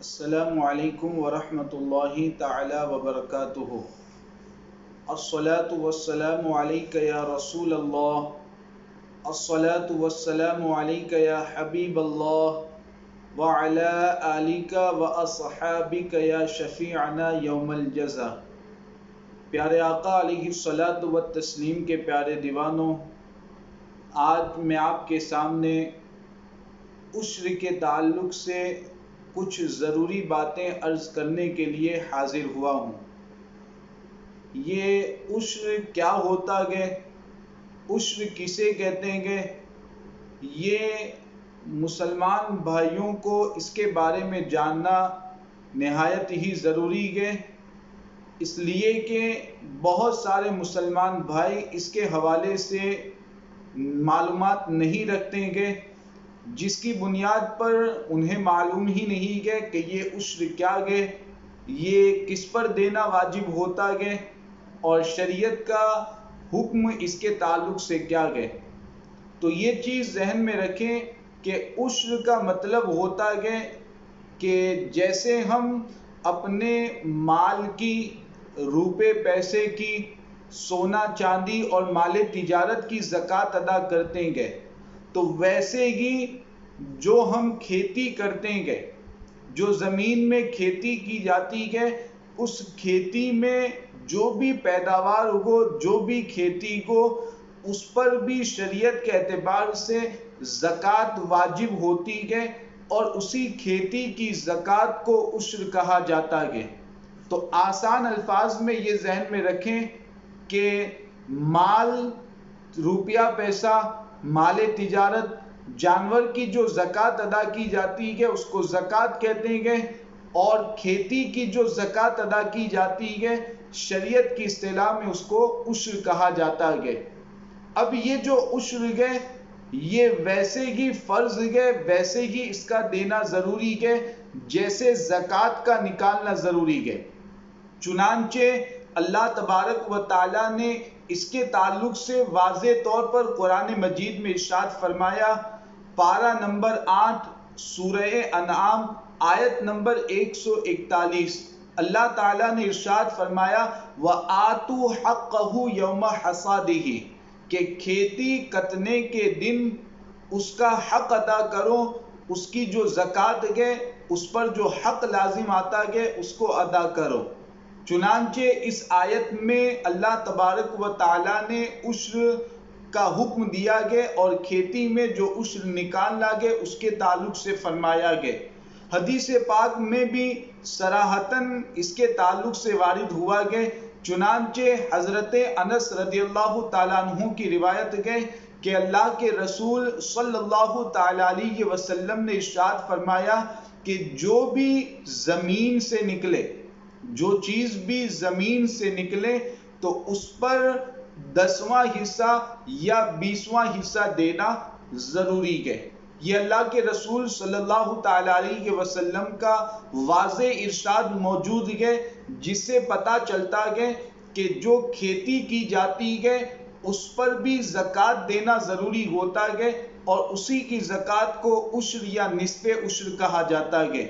السلام علیکم ورحمۃ اللہ تعالی وبرکاتہ۔ الصلاة والسلام علیک یا رسول اللہ، الصلاة والسلام علیک یا حبیب اللہ، وعلی آلک واصحابک یا شفیعنا یوم الجزا۔ پیارے آقا علیہ الصلاۃ والتسلیم کے پیارے دیوانوں، آج میں آپ کے سامنے عشر کے تعلق سے کچھ ضروری باتیں عرض کرنے کے لیے حاضر ہوا ہوں۔ یہ عشر کیا ہوتا ہے، عشر کسے کہتے ہیں، یہ مسلمان بھائیوں کو اس کے بارے میں جاننا نہایت ہی ضروری ہے، اس لیے کہ بہت سارے مسلمان بھائی اس کے حوالے سے معلومات نہیں رکھتے ہیں، جس کی بنیاد پر انہیں معلوم ہی نہیں ہے کہ یہ عشر کیا ہے، یہ کس پر دینا واجب ہوتا ہے اور شریعت کا حکم اس کے تعلق سے کیا ہے۔ تو یہ چیز ذہن میں رکھیں کہ عشر کا مطلب ہوتا ہے کہ جیسے ہم اپنے مال کی، روپے پیسے کی، سونا چاندی اور مال تجارت کی زکوٰۃ ادا کرتے ہیں، تو ویسے ہی جو ہم کھیتی کرتے ہیں، جو زمین میں کھیتی کی جاتی ہے، اس کھیتی میں جو بھی پیداوار ہو، جو بھی کھیتی ہو، اس پر بھی شریعت کے اعتبار سے زکوٰۃ واجب ہوتی ہے، اور اسی کھیتی کی زکوٰۃ کو عشر کہا جاتا ہے۔ تو آسان الفاظ میں یہ ذہن میں رکھیں کہ مال، روپیہ پیسہ، مال تجارت، جانور کی جو زکوٰۃ ادا کی جاتی ہے اس کو زکوٰۃ کہتے ہیں، اور کھیتی کی جو زکوٰۃ ادا کی جاتی ہے شریعت کی اصطلاح میں اس کو عشر کہا جاتا ہے۔ اب یہ جو عشر ہے یہ ویسے ہی فرض ہے، ویسے ہی اس کا دینا ضروری ہے جیسے زکوٰۃ کا نکالنا ضروری ہے۔ چنانچہ اللہ تبارک و تعالیٰ نے اس کے تعلق سے واضح طور پر قرآن مجید میں ارشاد فرمایا، پارہ نمبر 8 سورہ انعام آیت نمبر 141، اللہ تعالیٰ نے ارشاد فرمایا وَآتُوا حَقَّهُ يَوْمَ حَصَادِهِ، کہ کھیتی کتنے کے دن اس کا حق ادا کرو، اس کی جو زکوٰۃ ہے اس پر جو حق لازم آتا ہے اس کو ادا کرو۔ چنانچہ اس آیت میں اللہ تبارک و تعالیٰ نے عشر کا حکم دیا گیا اور کھیتی میں جو عشر نکالنا گیا اس کے تعلق سے فرمایا گیا۔ حدیث پاک میں بھی صراحتاً اس کے تعلق سے وارد ہوا گیا۔ چنانچہ حضرت انس رضی اللہ تعالیٰ عنہ کی روایت ہے کہ اللہ کے رسول صلی اللہ تعالیٰ علیہ وسلم نے ارشاد فرمایا کہ جو بھی زمین سے نکلے، جو چیز بھی زمین سے نکلے تو اس پر 10واں حصہ یا 20واں حصہ دینا ضروری ہے۔ یہ اللہ کے رسول صلی اللہ تعالیٰ علیہ وسلم کا واضح ارشاد موجود ہے، جس سے پتہ چلتا ہے کہ جو کھیتی کی جاتی ہے اس پر بھی زکوٰۃ دینا ضروری ہوتا ہے، اور اسی کی زکوٰۃ کو عشر یا نصف عشر کہا جاتا ہے۔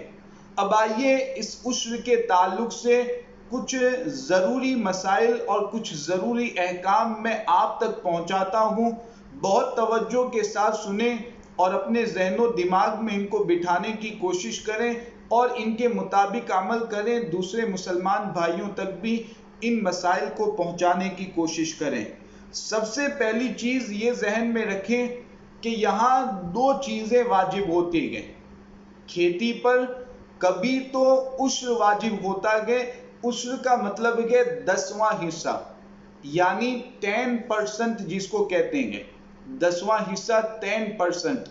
اب آئیے اس عشر کے تعلق سے کچھ ضروری مسائل اور کچھ ضروری احکام میں آپ تک پہنچاتا ہوں، بہت توجہ کے ساتھ سنیں اور اپنے ذہن و دماغ میں ان کو بٹھانے کی کوشش کریں اور ان کے مطابق عمل کریں، دوسرے مسلمان بھائیوں تک بھی ان مسائل کو پہنچانے کی کوشش کریں۔ سب سے پہلی چیز یہ ذہن میں رکھیں کہ یہاں دو چیزیں واجب ہوتی ہیں کھیتی پر۔ کبھی تو عشر واجب ہوتا ہے، عشر کا مطلب ہے 10واں حصہ، یعنی 10% جس کو کہتے ہیں، 10واں حصہ 10%،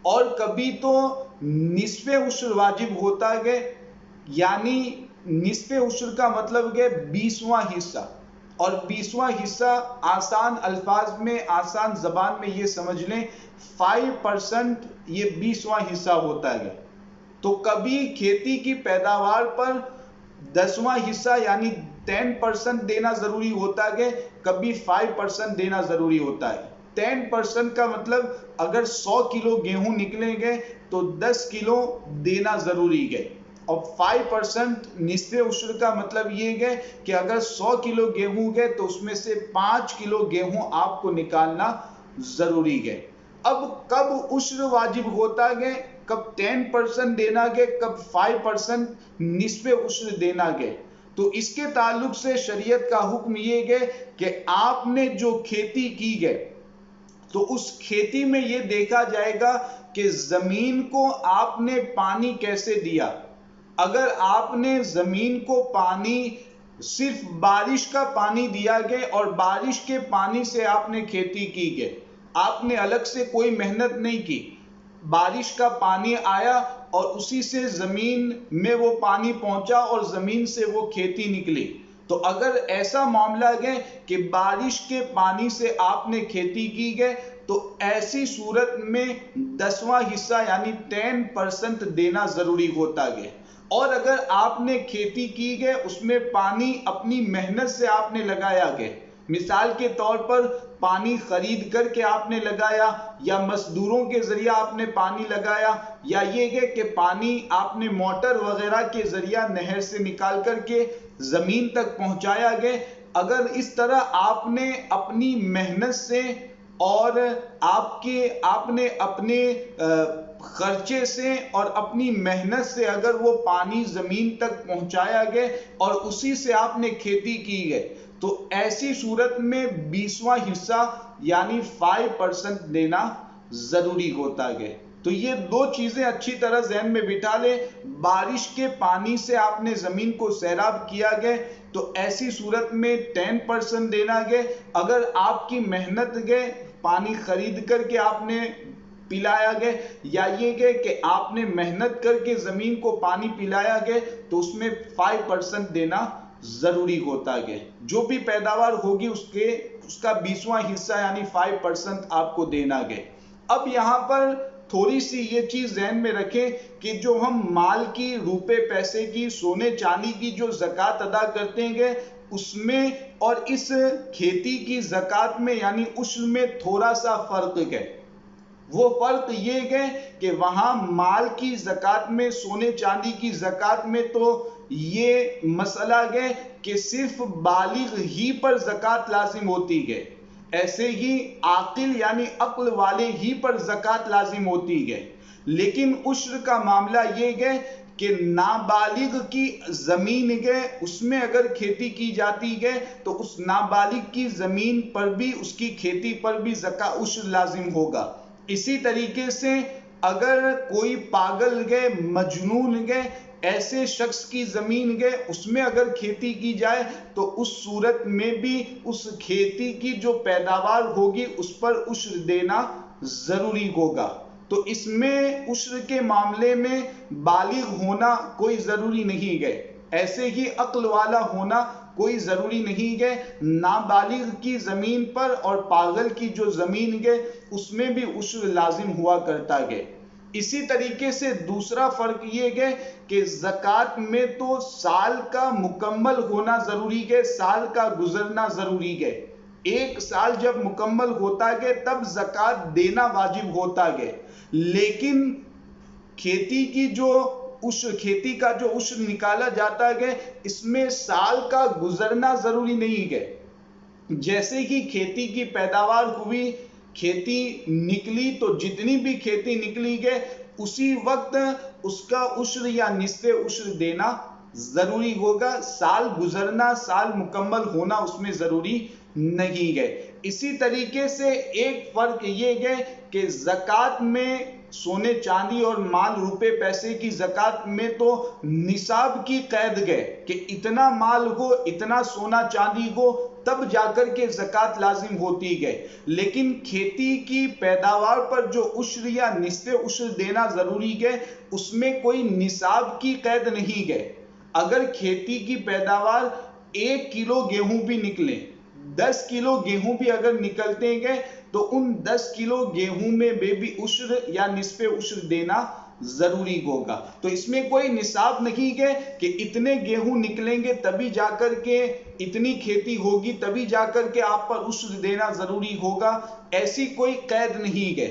اور کبھی تو نصف عشر واجب ہوتا ہے، یعنی نصف عشر کا مطلب ہے 20واں حصہ، اور 20واں حصہ آسان الفاظ میں، آسان زبان میں یہ سمجھ لیں 5% یہ 20واں حصہ ہوتا ہے۔ تو کبھی کھیتی کی پیداوار پر 10واں حصہ یعنی 10% دینا ضروری ہوتا ہے، کبھی 5% دینا ضروری ہوتا ہے۔ 10% کا مطلب اگر 100 کلو گیہوں نکلیں گے تو 10 کلو دینا ضروری ہے، اور 5% نصف عشر کا مطلب یہ ہے کہ اگر 100 کلو گیہوں گئے تو اس میں سے 5 کلو گیہوں آپ کو نکالنا ضروری ہے۔ اب کب عشر واجب ہوتا ہے، کب 10% دینا گے، کب 5% نصف عشر دینا گے؟ تو اس کے تعلق سے شریعت کا حکم یہ ہے کہ آپ نے جو کھیتی کی ہے تو اس کھیتی میں یہ دیکھا جائے گا کہ زمین کو آپ نے پانی کیسے دیا۔ اگر آپ نے زمین کو پانی صرف بارش کا پانی دیا گیا اور بارش کے پانی سے آپ نے کھیتی کی گئی، آپ نے الگ سے کوئی محنت نہیں کی، بارش کا پانی آیا اور اسی سے زمین میں وہ پانی پہنچا اور زمین سے وہ کھیتی نکلی، تو اگر ایسا معاملہ ہے کہ بارش کے پانی سے آپ نے کھیتی کی ہے تو ایسی صورت میں 10واں حصہ یعنی 10% دینا ضروری ہوتا ہے۔ اور اگر آپ نے کھیتی کی ہے، اس میں پانی اپنی محنت سے آپ نے لگایا ہے، مثال کے طور پر پانی خرید کر کے آپ نے لگایا یا مزدوروں کے ذریعہ آپ نے پانی لگایا، یا یہ ہے کہ پانی آپ نے موٹر وغیرہ کے ذریعہ نہر سے نکال کر کے زمین تک پہنچایا گیا، اگر اس طرح آپ نے اپنی محنت سے اور آپ نے اپنے خرچے سے اور اپنی محنت سے اگر وہ پانی زمین تک پہنچایا گیا اور اسی سے آپ نے کھیتی کی ہے تو ایسی صورت میں 20واں حصہ یعنی 5% دینا ضروری ہوتا ہے۔ تو یہ دو چیزیں اچھی طرح ذہن میں بٹھا لیں، بارش کے پانی سے آپ نے زمین کو سیراب کیا گیا تو ایسی صورت میں 10% دینا گے، اگر آپ کی محنت گئے پانی خرید کر کے آپ نے پلایا گئے یا یہ گئے کہ آپ نے محنت کر کے زمین کو پانی پلایا گئے تو اس میں 5% دینا ضروری ہوتا ہے۔ جو بھی پیداوار ہوگی اس کا 20واں حصہ یعنی 5% آپ کو دینا گے۔ اب یہاں پر تھوڑی سی یہ چیز ذہن میں رکھیں کہ جو ہم مال کی، روپے پیسے کی، سونے چاندی کی جو زکوٰۃ ادا کرتے ہیں اس میں اور اس کھیتی کی زکوٰۃ میں یعنی عشر میں تھوڑا سا فرق ہے۔ وہ فرق یہ ہے کہ وہاں مال کی زکوٰۃ میں، سونے چاندی کی زکوٰۃ میں تو یہ مسئلہ ہے کہ صرف بالغ ہی پر زکوٰۃ لازم ہوتی ہے، ایسے ہی عاقل یعنی عقل والے ہی پر زکوٰۃ لازم ہوتی ہے۔ لیکن عشر کا معاملہ یہ ہے کہ نابالغ کی زمین ہے، اس میں اگر کھیتی کی جاتی ہے تو اس نابالغ کی زمین پر بھی، اس کی کھیتی پر بھی عشر لازم ہوگا۔ اسی طریقے سے اگر کوئی پاگل ہے، مجنون ہے، ایسے شخص کی زمین ہے، اس میں اگر کھیتی کی جائے تو اس صورت میں بھی اس کھیتی کی جو پیداوار ہوگی اس پر عشر دینا ضروری ہوگا۔ تو اس میں عشر کے معاملے میں بالغ ہونا کوئی ضروری نہیں ہے، ایسے ہی عقل والا ہونا کوئی ضروری نہیں ہے۔ نابالغ کی زمین پر اور پاگل کی جو زمین ہے اس میں بھی عشر لازم ہوا کرتا ہے۔ اسی طریقے سے دوسرا فرق یہ ہے کہ زکوٰۃ میں تو سال کا مکمل ہونا ضروری ہے، سال کا گزرنا ضروری ہے۔ ایک سال جب مکمل ہوتا ہے تب زکوٰۃ دینا واجب ہوتا ہے، لیکن کھیتی کا جو عشر نکالا جاتا ہے اس میں سال کا گزرنا ضروری نہیں ہے۔ جیسے ہی کھیتی کی پیداوار ہوئی، کھیتی نکلی تو جتنی بھی کھیتی نکلی ہے اسی وقت اس کا عشر یا نصف عشر دینا ضروری ہوگا، سال گزرنا، سال مکمل ہونا اس میں ضروری نہیں ہے۔ اسی طریقے سے ایک فرق یہ ہے کہ زکوٰۃ میں سونے چاندی اور مال روپے پیسے کی زکوٰۃ میں تو نصاب کی قید ہے کہ اتنا مال ہو، اتنا سونا چاندی ہو تب جا کر کے زکوٰۃ لازم ہوتی ہے، لیکن کھیتی کی پیداوار پر جو عشر یا نصف عشر دینا ضروری ہے اس میں کوئی نصاب کی قید نہیں ہے۔ اگر کھیتی کی پیداوار 1 کلو گیہوں بھی نکلے، 10 کلو گیہوں بھی اگر نکلتے ہیں تو ان 10 کلو گیہوں میں بھی عشر یا نصف عشر دینا ضروری ہوگا۔ تو اس میں کوئی نصاب نہیں ہے کہ اتنے گیہوں نکلیں گے تبھی جا کر کے اتنی کھیتی ہوگی تبھی جا کر کے آپ پر عشر دینا ضروری ہوگا، ایسی کوئی قید نہیں ہے۔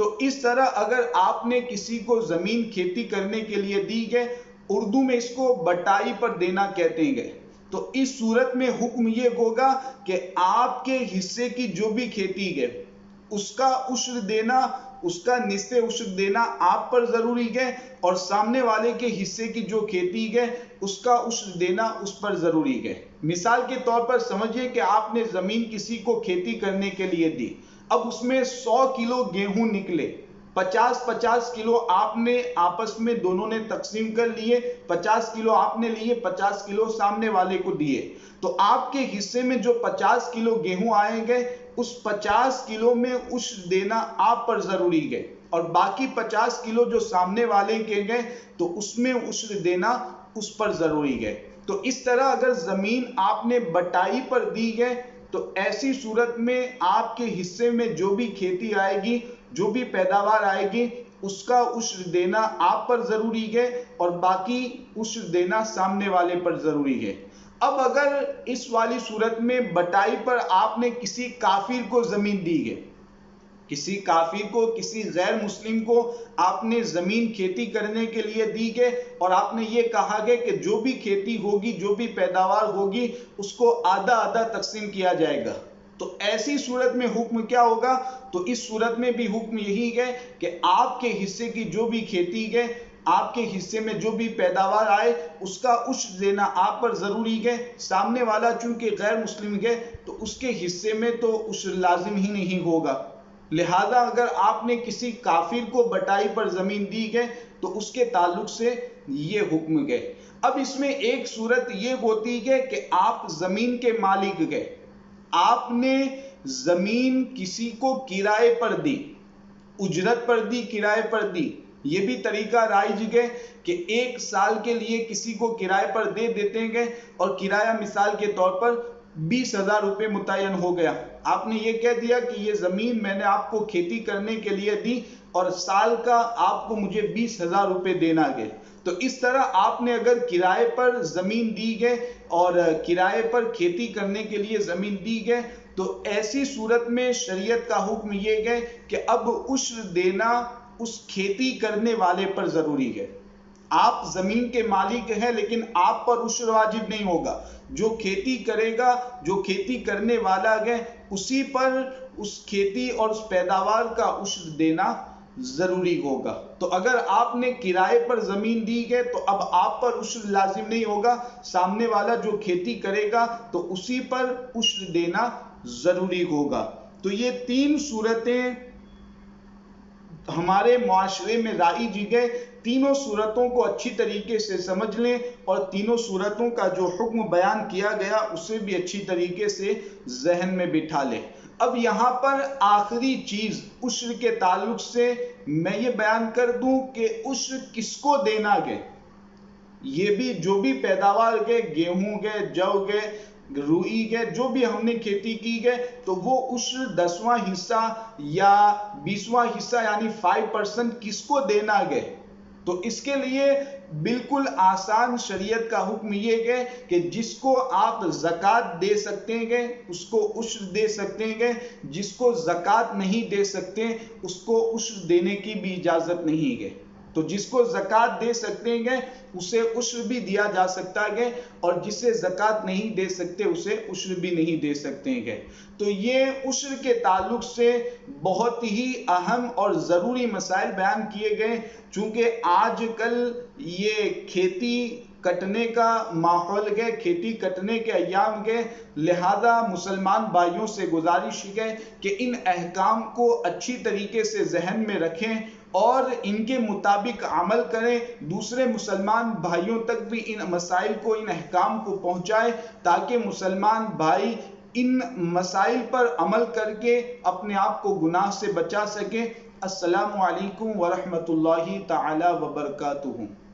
تو اس طرح اگر آپ نے کسی کو زمین کھیتی کرنے کے لیے دی گئے، اردو میں اس کو بٹائی پر دینا کہتے ہیں، تو اس صورت میں حکم یہ ہوگا کہ آپ کے حصے کی جو بھی کھیتی ہے اس کا عشر دینا، اس کا نصف عشر دینا آپ پر ضروری ہے، اور سامنے والے کے حصے کی جو کھیتی ہے اس کا عشر دینا اس پر ضروری ہے۔ مثال کے طور پر سمجھیے کہ آپ نے زمین کسی کو کھیتی کرنے کے لیے دی، اب اس میں 100 کلو گیہوں نکلے، 50 کلو آپ نے آپس میں دونوں نے تقسیم کر لیے، 50 کلو آپ نے لیے، 50 کلو سامنے والے کو دیے، تو آپ کے حصے میں جو 50 کلو گیہوں آئیں گے اس 50 کلو میں عشر دینا آپ پر ضروری ہے، اور باقی 50 کلو جو سامنے والے کے گئے تو اس میں عشر دینا اس پر ضروری ہے۔ تو اس طرح اگر زمین آپ نے بٹائی پر دی ہے تو ایسی صورت میں آپ کے حصے میں جو بھی کھیتی آئے گی، جو بھی پیداوار آئے گی، اس کا عشر دینا آپ پر ضروری ہے اور باقی عشر دینا سامنے والے پر ضروری ہے۔ اب اگر اس والی صورت میں بٹائی پر آپ نے کسی کافر کو زمین دی ہے، کسی کافر کو، کسی غیر مسلم کو آپ نے زمین کھیتی کرنے کے لیے دی ہے، اور آپ نے یہ کہا ہے کہ جو بھی کھیتی ہوگی، جو بھی پیداوار ہوگی، اس کو آدھا آدھا تقسیم کیا جائے گا، تو ایسی صورت میں حکم کیا ہوگا؟ تو اس صورت میں بھی حکم یہی ہے کہ آپ کے حصے کی جو بھی کھیتی ہے، آپ کے حصے میں جو بھی پیداوار آئے اس کا عشر دینا آپ پر ضروری ہے۔ سامنے والا چونکہ غیر مسلم ہے تو اس کے حصے میں تو عشر لازم ہی نہیں ہوگا، لہذا اگر آپ نے کسی کافر کو بٹائی پر زمین دی ہے تو اس کے تعلق سے یہ حکم ہے۔ اب اس میں ایک صورت یہ ہوتی ہے کہ آپ زمین کے مالک گئے، آپ نے زمین کسی کو کرائے پر دی، اجرت پر دی، کرائے پر دی، یہ بھی طریقہ رائج ہے کہ 1 سال کے لیے کسی کو کرائے پر دے دیتے ہیں، اور کرایہ مثال کے طور پر 20,000 روپے متعین ہو گیا، آپ نے یہ کہہ دیا کہ یہ زمین میں نے آپ کو کھیتی کرنے کے لیے دی اور سال کا آپ کو مجھے 20,000 روپے دینا ہے۔ تو اس طرح آپ نے اگر کرائے پر زمین دی گئے اور کرائے پر کھیتی کرنے کے لیے زمین دی گئے تو ایسی صورت میں شریعت کا حکم یہ ہے کہ اب عشر دینا اس کھیتی کرنے والے پر ضروری ہے۔ آپ زمین کے مالک ہیں لیکن آپ پر عشر واجب نہیں ہوگا، جو کھیتی کرے گا، جو کھیتی کرنے والا ہے اسی پر اس کھیتی اور اس پیداوار کا عشر دینا ضروری ہوگا۔ تو اگر آپ نے کرائے پر زمین دی ہے تو اب آپ پر عشر لازم نہیں ہوگا، سامنے والا جو کھیتی کرے گا تو اسی پر عشر دینا ضروری ہوگا۔ تو یہ 3 صورتیں ہمارے معاشرے میں رائج ہے، تینوں صورتوں کو اچھی طریقے سے سمجھ لیں اور تینوں صورتوں کا جو حکم بیان کیا گیا اسے بھی اچھی طریقے سے ذہن میں بٹھا لیں۔ اب یہاں پر آخری چیز عشر کے تعلق سے میں یہ بیان کر دوں کہ عشر کس کو دینا ہے۔ یہ بھی جو بھی پیداوار گئے، گیہوں گئے، جو گئے، روئی گئے، جو بھی ہم نے کھیتی کی گئے تو وہ عشر 10واں حصہ یا 20واں حصہ یعنی 5% کس کو دینا ہے؟ تو اس کے لیے بالکل آسان شریعت کا حکم یہ ہے کہ جس کو آپ زکوٰۃ دے سکتے ہیں اس کو عشر دے سکتے ہیں، جس کو زکوٰۃ نہیں دے سکتے اس کو عشر دینے کی بھی اجازت نہیں ہے۔ تو جس کو زکوٰۃ دے سکتے ہیں اسے عشر بھی دیا جا سکتا ہے، اور جسے زکوٰۃ نہیں دے سکتے اسے عشر بھی نہیں دے سکتے ہیں۔ تو یہ عشر کے تعلق سے بہت ہی اہم اور ضروری مسائل بیان کیے گئے، چونکہ آج کل یہ کھیتی کٹنے کا ماحول ہے، کھیتی کٹنے کے ایام ہے، لہذا مسلمان بھائیوں سے گزارش ہے کہ ان احکام کو اچھی طریقے سے ذہن میں رکھیں اور ان کے مطابق عمل کریں، دوسرے مسلمان بھائیوں تک بھی ان مسائل کو، ان احکام کو پہنچائیں تاکہ مسلمان بھائی ان مسائل پر عمل کر کے اپنے آپ کو گناہ سے بچا سکیں۔ السلام علیکم ورحمۃ اللہ تعالی وبرکاتہ۔